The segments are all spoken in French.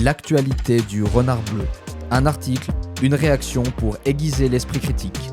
L'actualité du renard bleu. Un article, une réaction pour aiguiser l'esprit critique.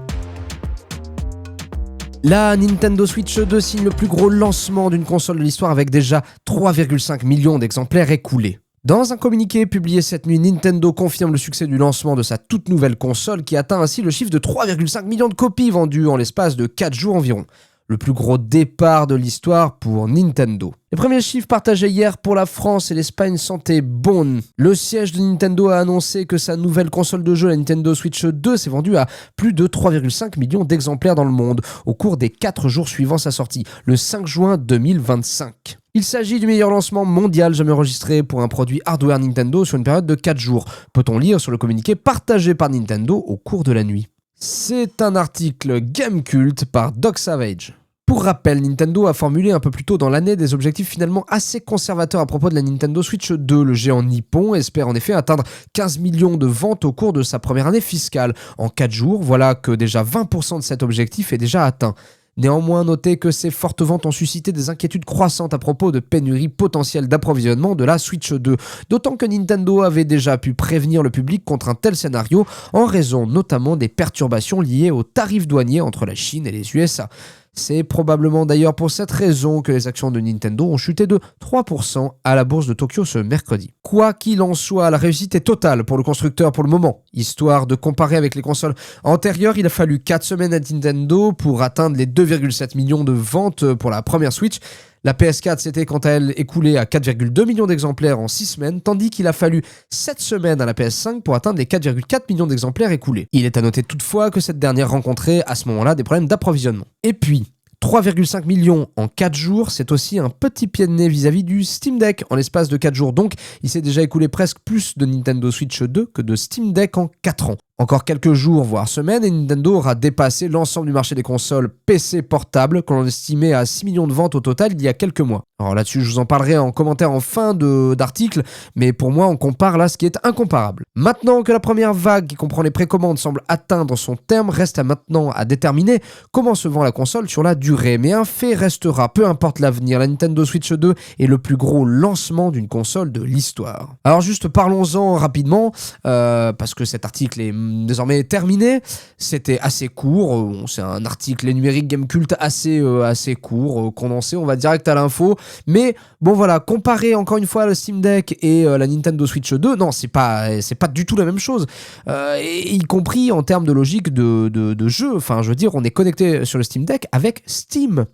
La Nintendo Switch 2 signe le plus gros lancement d'une console de l'histoire avec déjà 3,5 millions d'exemplaires écoulés. Dans un communiqué publié cette nuit, Nintendo confirme le succès du lancement de sa toute nouvelle console qui atteint ainsi le chiffre de 3,5 millions de copies vendues en l'espace de 4 jours environ. Le plus gros départ de l'histoire pour Nintendo. Les premiers chiffres partagés hier pour la France et l'Espagne sentaient bon. Le siège de Nintendo a annoncé que sa nouvelle console de jeu, la Nintendo Switch 2, s'est vendue à plus de 3,5 millions d'exemplaires dans le monde au cours des 4 jours suivant sa sortie, le 5 juin 2025. Il s'agit du meilleur lancement mondial jamais enregistré pour un produit hardware Nintendo sur une période de 4 jours, peut-on lire sur le communiqué partagé par Nintendo au cours de la nuit. C'est un article Gamecult par Doc Savage. Pour rappel, Nintendo a formulé un peu plus tôt dans l'année des objectifs finalement assez conservateurs à propos de la Nintendo Switch 2. Le géant nippon espère en effet atteindre 15 millions de ventes au cours de sa première année fiscale. En 4 jours, voilà que déjà 20% de cet objectif est déjà atteint. Néanmoins, notez que ces fortes ventes ont suscité des inquiétudes croissantes à propos de pénuries potentielles d'approvisionnement de la Switch 2, d'autant que Nintendo avait déjà pu prévenir le public contre un tel scénario en raison notamment des perturbations liées aux tarifs douaniers entre la Chine et les USA. C'est probablement d'ailleurs pour cette raison que les actions de Nintendo ont chuté de 3% à la bourse de Tokyo ce mercredi. Quoi qu'il en soit, la réussite est totale pour le constructeur pour le moment. Histoire de comparer avec les consoles antérieures, il a fallu 4 semaines à Nintendo pour atteindre les 2,7 millions de ventes pour la première Switch. La PS4 s'était quant à elle écoulée à 4,2 millions d'exemplaires en 6 semaines, tandis qu'il a fallu 7 semaines à la PS5 pour atteindre les 4,4 millions d'exemplaires écoulés. Il est à noter toutefois que cette dernière rencontrait à ce moment-là des problèmes d'approvisionnement. Et puis, 3,5 millions en 4 jours, c'est aussi un petit pied de nez vis-à-vis du Steam Deck en l'espace de 4 jours. Donc, il s'est déjà écoulé presque plus de Nintendo Switch 2 que de Steam Deck en 4 ans. Encore quelques jours, voire semaines, et Nintendo aura dépassé l'ensemble du marché des consoles PC portables, que l'on estimait à 6 millions de ventes au total il y a quelques mois. Alors là-dessus, je vous en parlerai en commentaire en fin d'article, mais pour moi, on compare là ce qui est incomparable. Maintenant que la première vague qui comprend les précommandes semble atteindre son terme, reste maintenant à déterminer comment se vend la console sur la durée. Mais un fait restera, peu importe l'avenir, la Nintendo Switch 2 est le plus gros lancement d'une console de l'histoire. Alors juste parlons-en rapidement, parce que cet article est désormais terminé. C'était assez court, c'est un article numérique Gamecult assez court, condensé, on va direct à l'info. Mais bon voilà, comparer encore une fois le Steam Deck et la Nintendo Switch 2, non, c'est pas du tout la même chose. Y compris en termes de logique de jeu. Enfin, je veux dire, on est connecté sur le Steam Deck avec Steam,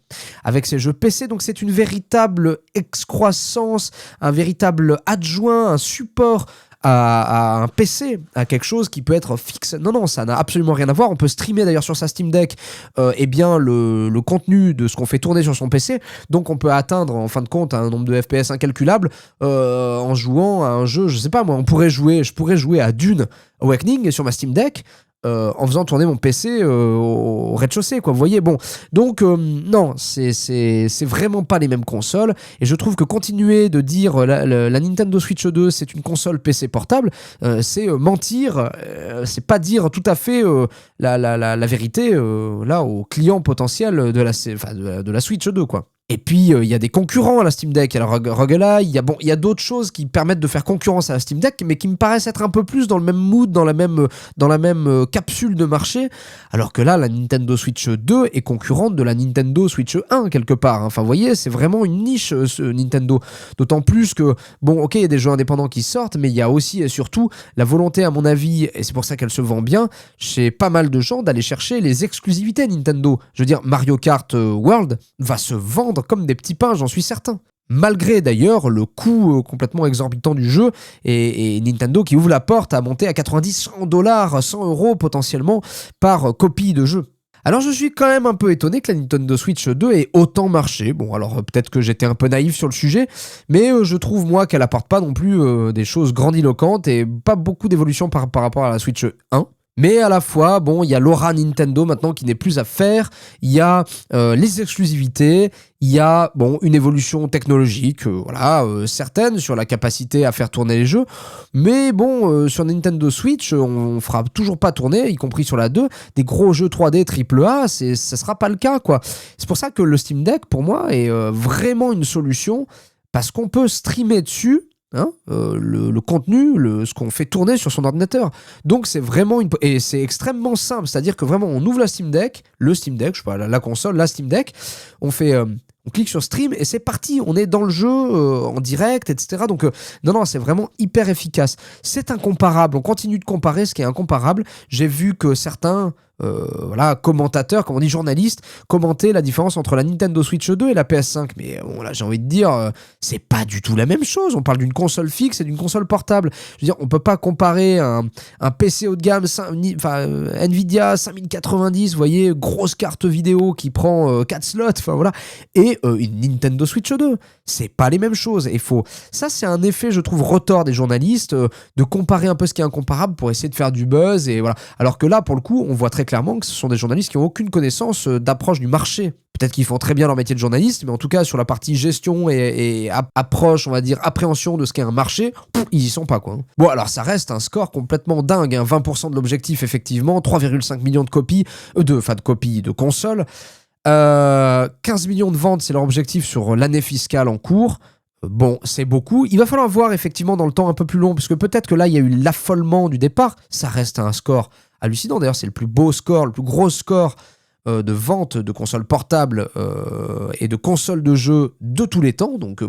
avec ses jeux PC. Donc c'est une véritable excroissance, un véritable adjoint, un support à un PC, à quelque chose qui peut être fixe. Non, ça n'a absolument rien à voir. On peut streamer d'ailleurs sur sa Steam Deck le contenu de ce qu'on fait tourner sur son PC. Donc on peut atteindre en fin de compte un nombre de FPS incalculable en jouant à un jeu, je sais pas moi, je pourrais jouer à Dune Awakening sur ma Steam Deck en faisant tourner mon PC au rez-de-chaussée, quoi. Vous voyez, bon. Donc, non, c'est vraiment pas les mêmes consoles. Et je trouve que continuer de dire la Nintendo Switch 2, c'est une console PC portable, c'est mentir. C'est pas dire tout à fait la vérité là aux clients potentiels de la Switch 2, quoi. Et puis, il y a des concurrents à la Steam Deck. Alors, Roguelite, il y a d'autres choses qui permettent de faire concurrence à la Steam Deck, mais qui me paraissent être un peu plus dans le même mood, dans la même capsule de marché. Alors que là, la Nintendo Switch 2 est concurrente de la Nintendo Switch 1, quelque part. Enfin, vous voyez, c'est vraiment une niche, ce Nintendo. D'autant plus que, bon, ok, il y a des jeux indépendants qui sortent, mais il y a aussi et surtout la volonté, à mon avis, et c'est pour ça qu'elle se vend bien, chez pas mal de gens, d'aller chercher les exclusivités Nintendo. Je veux dire, Mario Kart World va se vendre comme des petits pains, j'en suis certain. Malgré d'ailleurs le coût complètement exorbitant du jeu et Nintendo qui ouvre la porte à monter à 90, $100, 100 euros potentiellement par copie de jeu. Alors je suis quand même un peu étonné que la Nintendo Switch 2 ait autant marché. Bon, alors peut-être que j'étais un peu naïf sur le sujet, mais je trouve moi qu'elle apporte pas non plus des choses grandiloquentes et pas beaucoup d'évolution par rapport à la Switch 1. Mais à la fois, bon, il y a l'aura Nintendo maintenant qui n'est plus à faire, il y a les exclusivités, il y a bon, une évolution technologique, certaine sur la capacité à faire tourner les jeux, mais bon, sur Nintendo Switch, on fera toujours pas tourner, y compris sur la 2, des gros jeux 3D AAA, ça sera pas le cas, quoi. C'est pour ça que le Steam Deck, pour moi, est vraiment une solution, parce qu'on peut streamer dessus, hein, le contenu, ce qu'on fait tourner sur son ordinateur. Donc c'est vraiment et c'est extrêmement simple, c'est-à-dire que vraiment on ouvre le Steam Deck, je sais pas, la console, la Steam Deck, on clique sur stream et c'est parti, on est dans le jeu en direct, etc. Donc non, c'est vraiment hyper efficace. C'est incomparable, on continue de comparer ce qui est incomparable. J'ai vu que certains commentateurs, comme on dit journalistes, commentaient la différence entre la Nintendo Switch 2 et la PS5. Mais bon, là, j'ai envie de dire, c'est pas du tout la même chose. On parle d'une console fixe et d'une console portable. Je veux dire, on peut pas comparer un PC haut de gamme, Nvidia 5090, vous voyez, grosse carte vidéo qui prend 4 slots, et une Nintendo Switch 2. C'est pas les mêmes choses. Ça, c'est un effet, je trouve, retort des journalistes, de comparer un peu ce qui est incomparable pour essayer de faire du buzz. Et voilà. Alors que là, pour le coup, on voit très clairement que ce sont des journalistes qui n'ont aucune connaissance d'approche du marché. Peut-être qu'ils font très bien leur métier de journaliste, mais en tout cas, sur la partie gestion et approche, on va dire, appréhension de ce qu'est un marché, ils y sont pas, quoi. Bon, alors ça reste un score complètement dingue, 20% de l'objectif, effectivement, 3,5 millions de copies, de consoles, 15 millions de ventes, c'est leur objectif sur l'année fiscale en cours. Bon, c'est beaucoup. Il va falloir voir effectivement dans le temps un peu plus long, parce que peut-être que là, il y a eu l'affolement du départ. Ça reste un score hallucinant. D'ailleurs, c'est le plus beau score, le plus gros score de vente de consoles portables et de consoles de jeux de tous les temps. Donc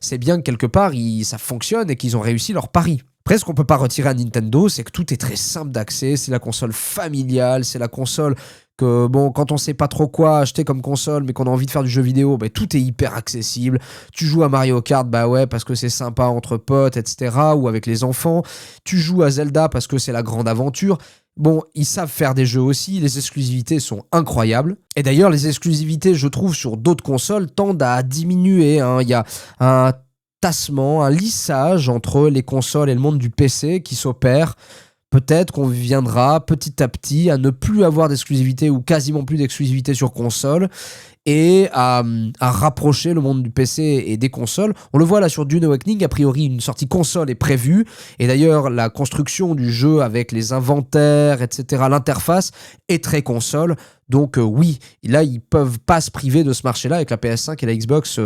c'est bien que quelque part, ça fonctionne et qu'ils ont réussi leur pari. Après, ce qu'on peut pas retirer à Nintendo, c'est que tout est très simple d'accès. C'est la console familiale, c'est la console que, quand on sait pas trop quoi acheter comme console, mais qu'on a envie de faire du jeu vidéo, tout est hyper accessible. Tu joues à Mario Kart, parce que c'est sympa entre potes, etc., ou avec les enfants. Tu joues à Zelda parce que c'est la grande aventure. Bon, ils savent faire des jeux aussi, les exclusivités sont incroyables. Et d'ailleurs, les exclusivités, je trouve, sur d'autres consoles tendent à diminuer. Il y a un tassement, un lissage entre les consoles et le monde du PC qui s'opère. Peut-être qu'on viendra petit à petit à ne plus avoir d'exclusivité ou quasiment plus d'exclusivité sur console et à rapprocher le monde du PC et des consoles. On le voit là sur Dune Awakening, a priori une sortie console est prévue, et d'ailleurs la construction du jeu avec les inventaires, etc., l'interface est très console, donc oui, là ils peuvent pas se priver de ce marché-là avec la PS5 et la Xbox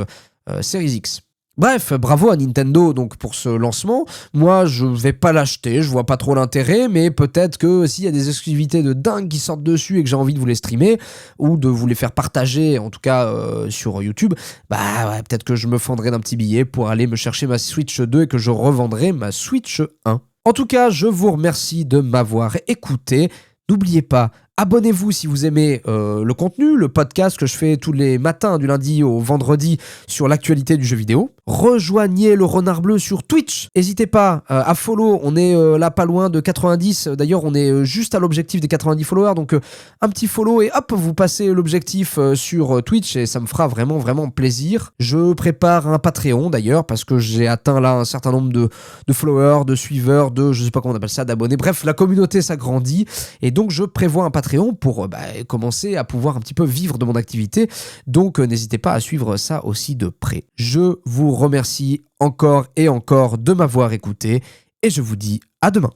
Series X. Bref, bravo à Nintendo donc pour ce lancement. Moi, je vais pas l'acheter, je vois pas trop l'intérêt, mais peut-être que s'il y a des exclusivités de dingue qui sortent dessus et que j'ai envie de vous les streamer ou de vous les faire partager, en tout cas sur YouTube, peut-être que je me fendrai d'un petit billet pour aller me chercher ma Switch 2 et que je revendrai ma Switch 1. En tout cas, je vous remercie de m'avoir écouté. N'oubliez pas, abonnez-vous si vous aimez le contenu, le podcast que je fais tous les matins du lundi au vendredi sur l'actualité du jeu vidéo. Rejoignez le Renard Bleu sur Twitch. N'hésitez pas à follow, on est là pas loin de 90. D'ailleurs, on est juste à l'objectif des 90 followers. Donc un petit follow et hop, vous passez l'objectif sur Twitch et ça me fera vraiment, vraiment plaisir. Je prépare un Patreon d'ailleurs parce que j'ai atteint là un certain nombre de followers, de suiveurs, je sais pas comment on appelle ça, d'abonnés. Bref, la communauté s'agrandit et donc je prévois un Patreon pour commencer à pouvoir un petit peu vivre de mon activité. Donc n'hésitez pas à suivre ça aussi de près. Je vous remercie encore et encore de m'avoir écouté et je vous dis à demain.